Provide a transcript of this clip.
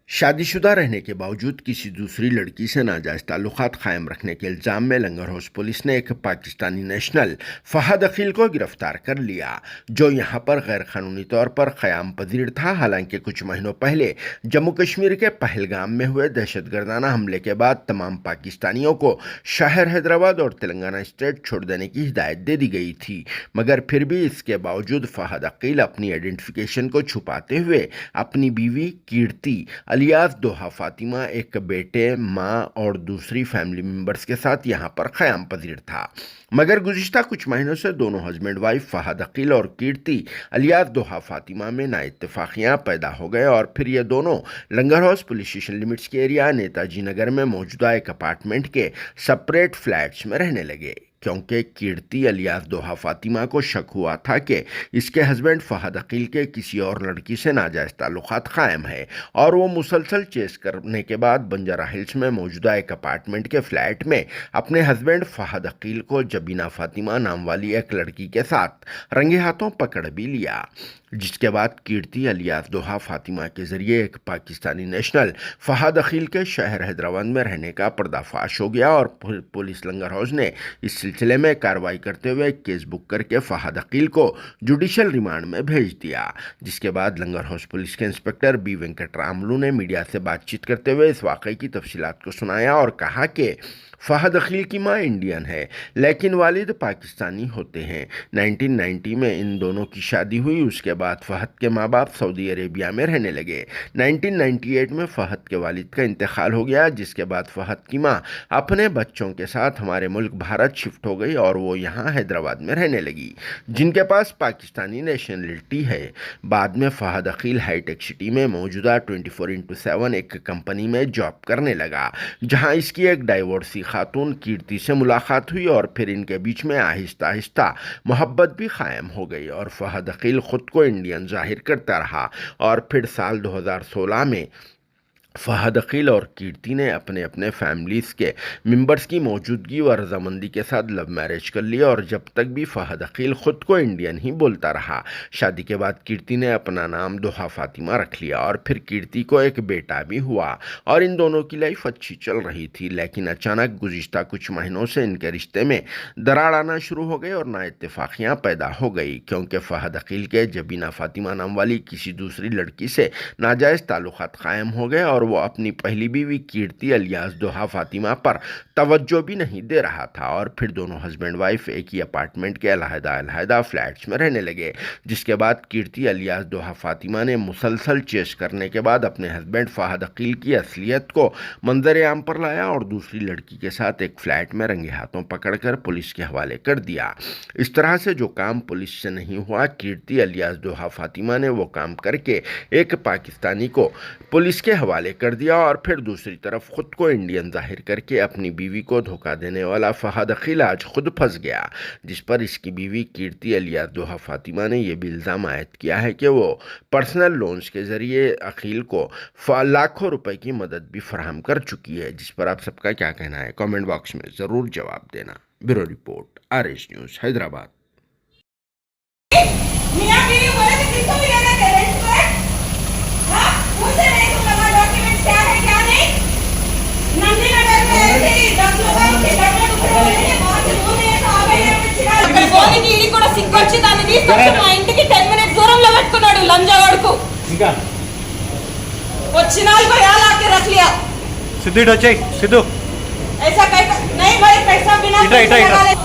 शादीशुदा रहने के बावजूद किसी दूसरी लड़की से नाजायज़ ताल्लुकात कायम रखने के इल्ज़ाम में लंगर हाउस पुलिस ने एक पाकिस्तानी नेशनल फहद अकील को गिरफ्तार कर लिया, जो यहां पर गैर कानूनी तौर पर क़याम पजीर था। हालांकि कुछ महीनों पहले जम्मू कश्मीर के पहलगाम में हुए दहशतगर्दाना हमले के बाद तमाम पाकिस्तानियों को शहर हैदराबाद और तेलंगाना स्टेट छोड़ देने की हिदायत दे दी गई थी, मगर फिर भी इसके बावजूद फहद अकील अपनी आइडेंटिफिकेशन को छुपाते हुए अपनी बीवी कीर्ति अलियास दोहा फातिमा, एक बेटे, माँ और दूसरी फैमिली मेंबर्स के साथ यहाँ पर क़याम पजीर था। मगर गुज़िश्ता कुछ महीनों से दोनों हस्बैंड वाइफ फहद अकील और कीर्ति अलियास दोहा फातिमा में नाइत्तेफाकियाँ पैदा हो गए और फिर ये दोनों लंगर हाउस पुलिस स्टेशन लिमिट्स के एरिया नेताजी नगर में मौजूदा एक अपार्टमेंट के सेपरेट फ्लैट्स में रहने लगे, क्योंकि कीर्ति अलियास दोहा फातिमा को शक हुआ था कि इसके हस्बैंड फहद अकील के किसी और लड़की से नाजायज़ ताल्लुकात कायम है और वो मुसलसल चेस करने के बाद बंजारा हिल्स में मौजूदा एक अपार्टमेंट के फ्लैट में अपने हस्बैंड फहद अकील को जबीना फातिमा नाम वाली एक लड़की के साथ रंगे हाथों पकड़ भी लिया, जिसके बाद कीर्ति अलियास दोहा फातिमा के जरिए एक पाकिस्तानी नेशनल फहद अकील के शहर हैदराबाद में रहने का पर्दाफाश हो गया और पुलिस लंगर हाउस ने इस सिलसिले में कार्रवाई करते हुए केस बुक करके फहद अकील को जुडिशल रिमांड में भेज दिया। जिसके बाद लंगर हाउस पुलिस के इंस्पेक्टर बी वेंकटरामलू ने मीडिया से बातचीत करते हुए इस वाक़े की तफसीलात को सुनाया और कहा कि फहद अकील की माँ इंडियन है लेकिन वालिद पाकिस्तानी होते हैं। 1990 में इन दोनों की शादी हुई, उसके बाद फहद के माँ बाप सऊदी अरेबिया में रहने लगे। 1998 में फहद के वालिद का इंतकाल हो गया, जिसके बाद फहद की माँ अपने बच्चों के साथ हमारे मुल्क भारत शिफ्ट हो गई और वो यहाँ हैदराबाद में रहने लगी, जिनके पास पाकिस्तानी नेशनलिटी है। बाद में फहद अकील हाईटेक सिटी में मौजूदा 24x7 एक कंपनी में जॉब करने लगा, जहाँ इसकी एक डाइवोर्सी खातून कीर्ति से मुलाकात हुई और फिर इनके बीच में आहिस्ता आहिस्ता मोहब्बत भी कायम हो गई और फहद अकील खुद को इंडियन जाहिर करता रहा और फिर साल 2016 में फहद अकील और कीर्ति ने अपने अपने फैमिलीज़ के मेंबर्स की मौजूदगी व रजामंदी के साथ लव मैरिज कर लिया और जब तक भी फहद अकील ख़ुद को इंडियन ही बोलता रहा। शादी के बाद कीर्ति ने अपना नाम दोहा फातिमा रख लिया और फिर कीर्ति को एक बेटा भी हुआ और इन दोनों की लाइफ अच्छी चल रही थी, लेकिन अचानक गुज़िश्ता कुछ महीनों से इनके रिश्ते में दरार आना शुरू हो गई और नाइत्तेफाकियाँ पैदा हो गई, क्योंकि फहद अकील के जबीना फातिमा नाम वाली किसी दूसरी लड़की से नाजायज़ ताल्लुकात कायम हो गए और वो अपनी पहली बीवी कीर्ति अलियास दोहा फातिमा पर तवज्जो भी नहीं दे रहा था और फिर दोनों हस्बैंड वाइफ एक ही अपार्टमेंट के अलहदा फ्लैट्स में रहने लगे। जिसके बाद कीर्ति अलियास दोहा फातिमा ने मुसलसल चेस करने के बाद अपने हस्बैंड फहद अकील की असलियत को मंजर आम पर लाया और दूसरी लड़की के साथ एक फ्लैट में रंगे हाथों पकड़कर पुलिस के हवाले कर दिया। इस तरह से जो काम पुलिस से नहीं हुआ, कीर्ति अलियास दोहा फातिमा ने वो काम करके एक पाकिस्तानी को पुलिस के हवाले कर दिया और फिर दूसरी तरफ खुद को इंडियन जाहिर करके अपनी बीवी को धोखा देने वाला फहद अकील आज खुद फंस गया, जिस पर इसकी बीवी कीर्ति अलियास दोहा फातिमा ने यह भी इल्ज़ाम आयद किया है कि वो पर्सनल लोन्स के जरिए अकील को लाखों रुपए की मदद भी फराहम कर चुकी है। जिस पर आप सबका क्या कहना है, कमेंट बॉक्स में ज़रूर जवाब देना। Bureau report, RS news, Hyderabad. సిగ్గొచ్చి దాన్ని తీసుకొచ్చి మా ఇంటికి 10 మినిట్స్ దూరంలో పెట్టుకున్నాడు లంజావాడుకు ఇంకా వచ్చిన को याद आके रख लिया। सिद्धू इधर सिद्धू ऐसा कैसा नहीं भाई, पैसा बिना इधर